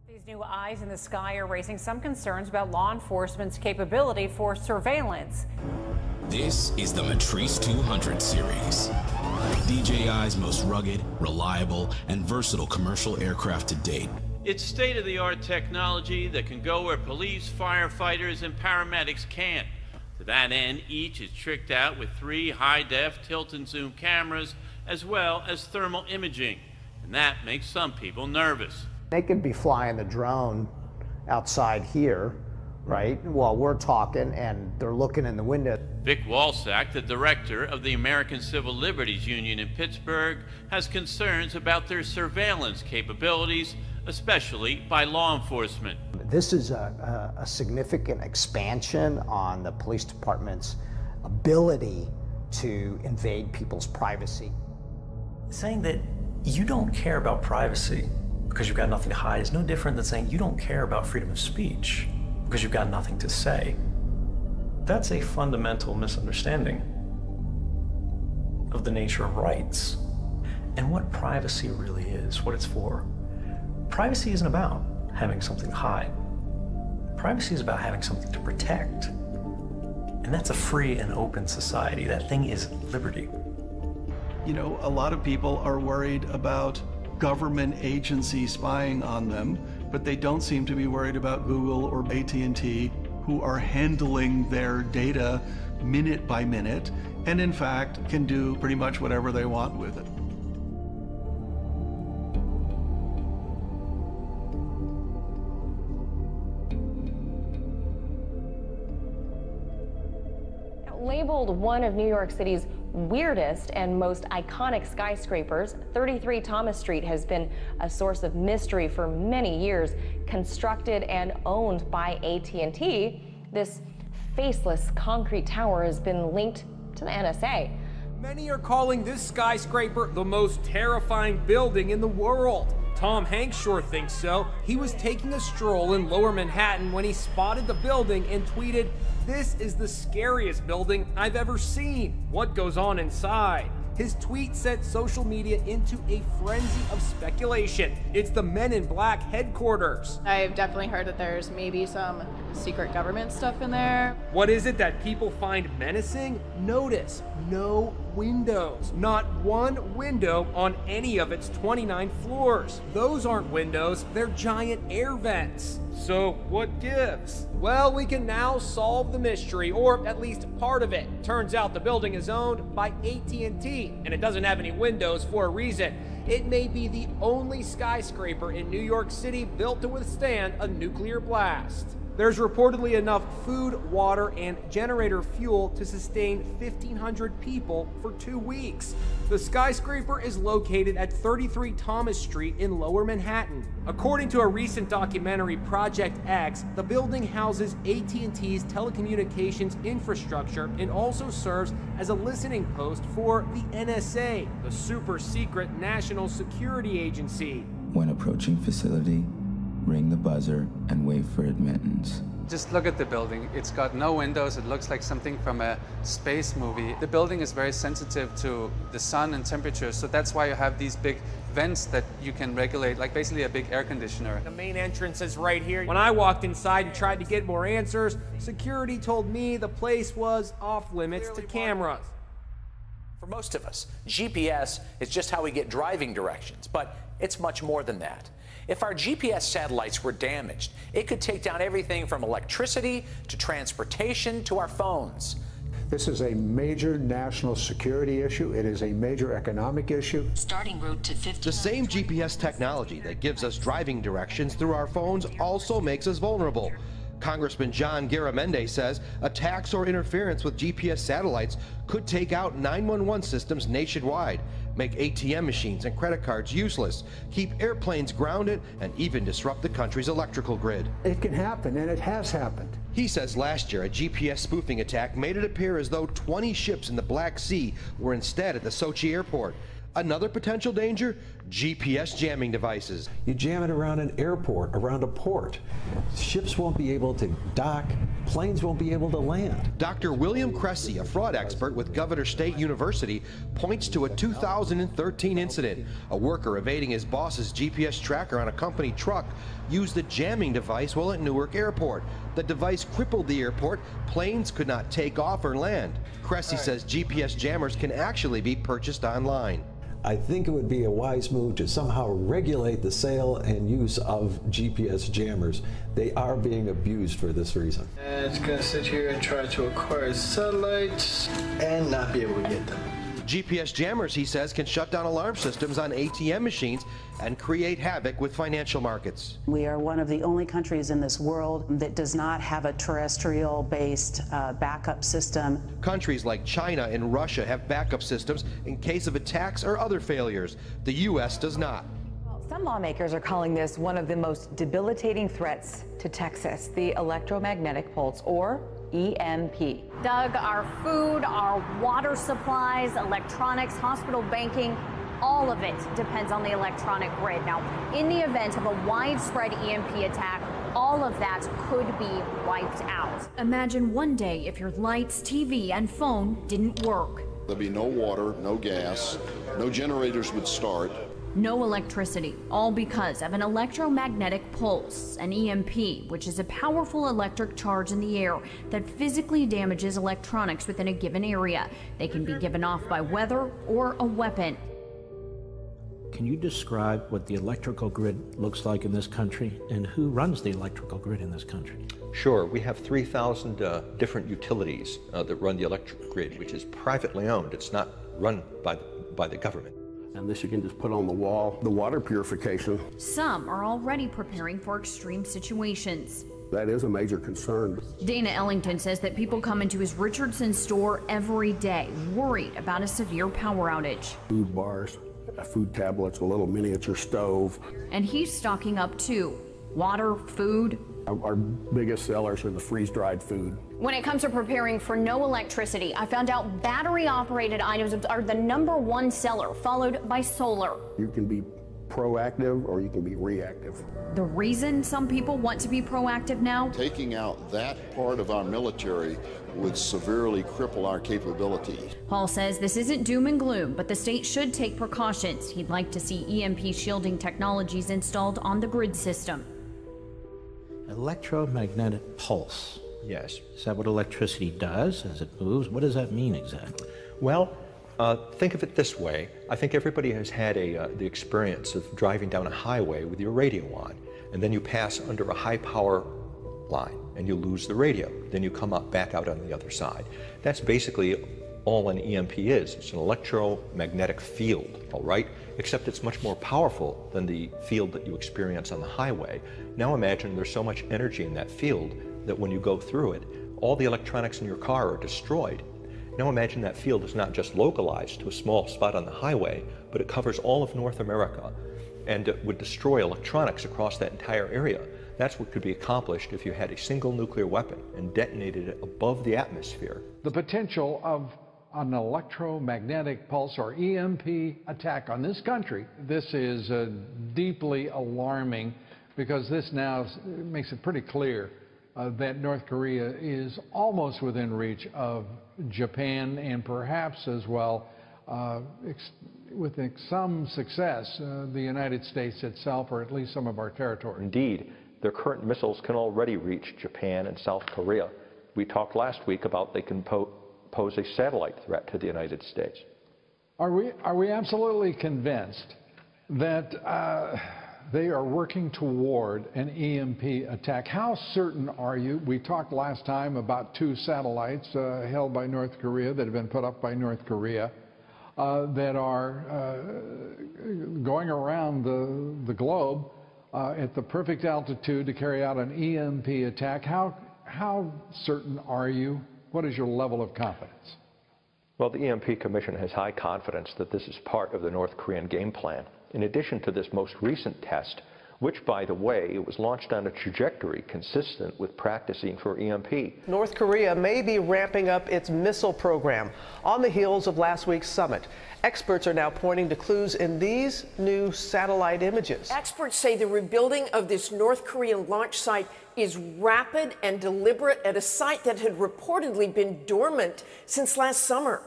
These new eyes in the sky are raising some concerns about law enforcement's capability for surveillance. This is the Matrice 200 series, DJI's most rugged, reliable, and versatile commercial aircraft to date. It's state-of-the-art technology that can go where police, firefighters, and paramedics can't. To that end, each is tricked out with 3 high-def tilt and zoom cameras, as well as thermal imaging, and that makes some people nervous. They could be flying the drone outside here, right, while we're talking, and they're looking in the window. Vic Walsack, the director of the American Civil Liberties Union in Pittsburgh, has concerns about their surveillance capabilities, especially by law enforcement. This is a significant expansion on the police department's ability to invade people's privacy. Saying that you don't care about privacy because you've got nothing to hide is no different than saying you don't care about freedom of speech because you've got nothing to say. That's a fundamental misunderstanding of the nature of rights and what privacy really is, what it's for. Privacy isn't about having something to hide. Privacy is about having something to protect. And that's a free and open society. That thing is liberty. You know, a lot of people are worried about government agencies spying on them, but they don't seem to be worried about Google or AT&T, who are handling their data minute by minute, and in fact can do pretty much whatever they want with it. Labeled one of New York City's weirdest and most iconic skyscrapers, 33 Thomas Street has been a source of mystery for many years. Constructed and owned by AT&T, this faceless concrete tower has been linked to the NSA. Many are calling this skyscraper the most terrifying building in the world. Tom Hanks sure thinks so. He was taking a stroll in Lower Manhattan when he spotted the building and tweeted, "This is the scariest building I've ever seen. What goes on inside?" His tweet set social media into a frenzy of speculation. It's the Men in Black headquarters. I've definitely heard that there's maybe some secret government stuff in there. What is it that people find menacing? Notice, no windows. Not one window on any of its 29 floors. Those aren't windows, they're giant air vents. So what gives? Well, we can now solve the mystery, or at least part of it. Turns out the building is owned by AT&T, and it doesn't have any windows for a reason. It may be the only skyscraper in New York City built to withstand a nuclear blast. There's reportedly enough food, water, and generator fuel to sustain 1,500 people for 2 weeks. The skyscraper is located at 33 Thomas Street in Lower Manhattan. According to a recent documentary, Project X, the building houses AT&T's telecommunications infrastructure and also serves as a listening post for the NSA, the super secret national security agency. When approaching facility, ring the buzzer and wait for admittance. Just look at the building. It's got no windows. It looks like something from a space movie. The building is very sensitive to the sun and temperature, so that's why you have these big vents that you can regulate, like basically a big air conditioner. The main entrance is right here. When I walked inside and tried to get more answers, security told me the place was off limits to cameras. For most of us, GPS is just how we get driving directions, but it's much more than that. If our GPS satellites were damaged, it could take down everything from electricity to transportation to our phones. This is a major national security issue. It is a major economic issue. Starting route to 50. The same GPS technology that gives us driving directions through our phones also makes us vulnerable. Congressman John Garamendi says attacks or interference with GPS satellites could take out 911 systems nationwide, make ATM machines and credit cards useless, keep airplanes grounded, and even disrupt the country's electrical grid. It can happen, and it has happened. He says last year a GPS spoofing attack made it appear as though 20 ships in the Black Sea were instead at the Sochi airport. Another potential danger? GPS jamming devices. You jam it around an airport, around a port. Ships won't be able to dock, planes won't be able to land. Dr. William Cressy, a fraud expert with Governor State University, points to a 2013 incident. A worker evading his boss's GPS tracker on a company truck used a jamming device while at Newark Airport. The device crippled the airport. Planes could not take off or land. Cressy says GPS jammers can actually be purchased online. I think it would be a wise move to somehow regulate the sale and use of GPS jammers. They are being abused for this reason. And it's going to sit here and try to acquire satellites and not be able to get them. GPS jammers, he says, can shut down alarm systems on ATM machines and create havoc with financial markets. We are one of the only countries in this world that does not have a terrestrial-based backup system. Countries like China and Russia have backup systems in case of attacks or other failures. The U.S. does not. Some lawmakers are calling this one of the most debilitating threats to Texas, the electromagnetic pulse, or EMP. Doug, our food, our water supplies, electronics, hospital banking, all of it depends on the electronic grid. Now, in the event of a widespread EMP attack, all of that could be wiped out. Imagine one day if your lights, TV, and phone didn't work. There'd be no water, no gas, no generators would start. No electricity, all because of an electromagnetic pulse, an EMP, which is a powerful electric charge in the air that physically damages electronics within a given area. They can be given off by weather or a weapon. Can you describe what the electrical grid looks like in this country and who runs the electrical grid in this country? Sure. We have 3,000 different utilities that run the electric grid, which is privately owned. It's not run by the government. And this you can just put on the wall, the water purification. Some are already preparing for extreme situations. That is a major concern. Dana Ellington says that people come into his Richardson store every day worried about a severe power outage. Food bars, food tablets, a little miniature stove. And he's stocking up too. Water, food. Our biggest sellers are the freeze-dried food. When it comes to preparing for no electricity, I found out battery-operated items are the #1 seller, followed by solar. You can be proactive or you can be reactive. The reason some people want to be proactive now? Taking out that part of our military would severely cripple our capability. Paul says this isn't doom and gloom, but the state should take precautions. He'd like to see EMP shielding technologies installed on the grid system. Electromagnetic pulse. Yes. Is that what electricity does as it moves? What does that mean exactly? Well, think of it this way. I think everybody has had the experience of driving down a highway with your radio on, and then you pass under a high power line and you lose the radio. Then you come up back out on the other side. That's basically all an EMP is. It's an electromagnetic field, all right? Except it's much more powerful than the field that you experience on the highway. Now imagine there's so much energy in that field that when you go through it, all the electronics in your car are destroyed. Now imagine that field is not just localized to a small spot on the highway, but it covers all of North America, and it would destroy electronics across that entire area. That's what could be accomplished if you had a single nuclear weapon and detonated it above the atmosphere. The potential of an electromagnetic pulse or EMP attack on this country, this is deeply alarming, because this now makes it pretty clear that North Korea is almost within reach of Japan, and perhaps as well, with some success, the United States itself, or at least some of our territory. Indeed, their current missiles can already reach Japan and South Korea. We talked last week about they can pose a satellite threat to the United States. Are we absolutely convinced that they are working toward an EMP attack? How certain are you? We talked last time about 2 satellites held by North Korea that have been put up by North Korea that are going around the globe at the perfect altitude to carry out an EMP attack. How certain are you? What is your level of confidence? Well, the EMP Commission has high confidence that this is part of the North Korean game plan. In addition to this most recent test, which, by the way, was launched on a trajectory consistent with practicing for EMP. North Korea may be ramping up its missile program on the heels of last week's summit. Experts are now pointing to clues in these new satellite images. Experts say the rebuilding of this North Korean launch site is rapid and deliberate at a site that had reportedly been dormant since last summer.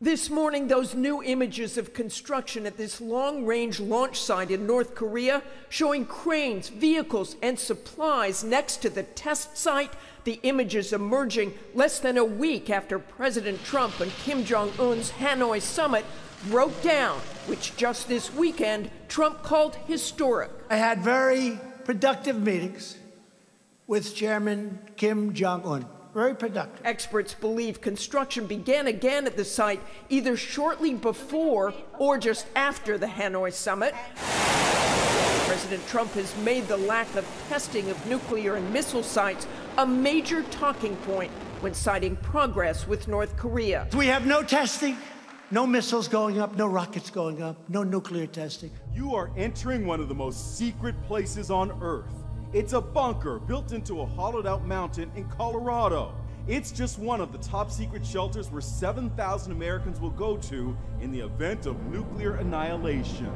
This morning, those new images of construction at this long-range launch site in North Korea, showing cranes, vehicles, and supplies next to the test site. The images emerging less than a week after President Trump and Kim Jong-un's Hanoi summit broke down, which just this weekend Trump called historic. I had very productive meetings with Chairman Kim Jong-un. Very productive. Experts believe construction began again at the site either shortly before or just after the Hanoi summit. President Trump has made the lack of testing of nuclear and missile sites a major talking point when citing progress with North Korea. We have no testing, no missiles going up, no rockets going up, no nuclear testing. You are entering one of the most secret places on Earth. It's a bunker built into a hollowed-out mountain in Colorado. It's just one of the top secret shelters where 7,000 Americans will go to in the event of nuclear annihilation.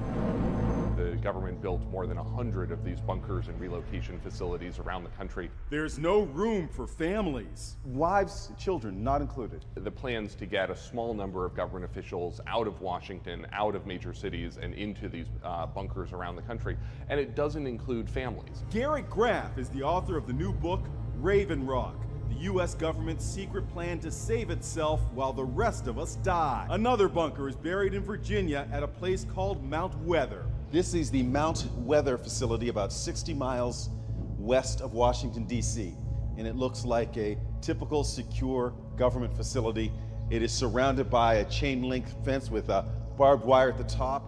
The government built more than 100 of these bunkers and relocation facilities around the country. There's no room for families. Wives, children not included. The plans to get a small number of government officials out of Washington, out of major cities, and into these bunkers around the country. And it doesn't include families. Garrett Graff is the author of the new book, Raven Rock, the U.S. government's secret plan to save itself while the rest of us die. Another bunker is buried in Virginia at a place called Mount Weather. This is the Mount Weather facility about 60 miles west of Washington, D.C. And it looks like a typical secure government facility. It is surrounded by a chain-link fence with a barbed wire at the top.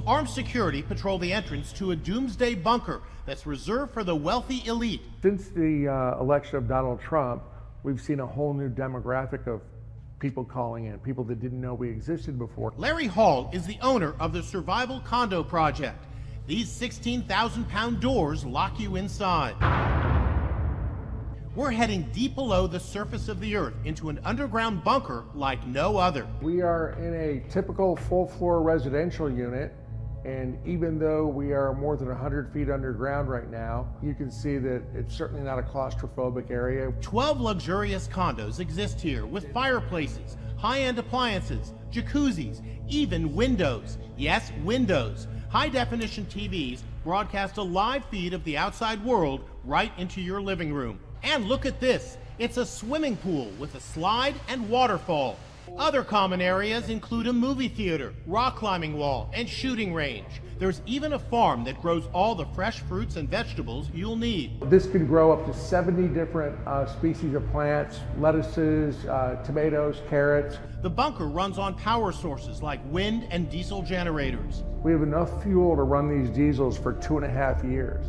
Armed security patrol the entrance to a doomsday bunker that's reserved for the wealthy elite. Since the election of Donald Trump, we've seen a whole new demographic of people calling in, people that didn't know we existed before. Larry Hall is the owner of the Survival Condo Project. These 16,000-pound doors lock you inside. We're heading deep below the surface of the Earth into an underground bunker like no other. We are in a typical full-floor residential unit, and even though we are more than 100 feet underground right now, you can see that it's certainly not a claustrophobic area. 12 luxurious condos exist here with fireplaces, high-end appliances, jacuzzis, even windows. Yes, windows. High-definition TVs broadcast a live feed of the outside world right into your living room. And look at this. It's a swimming pool with a slide and waterfall. Other common areas include a movie theater, rock climbing wall, and shooting range. There's even a farm that grows all the fresh fruits and vegetables you'll need. This can grow up to 70 different species of plants, lettuces, tomatoes, carrots. The bunker runs on power sources like wind and diesel generators. We have enough fuel to run these diesels for 2.5 years.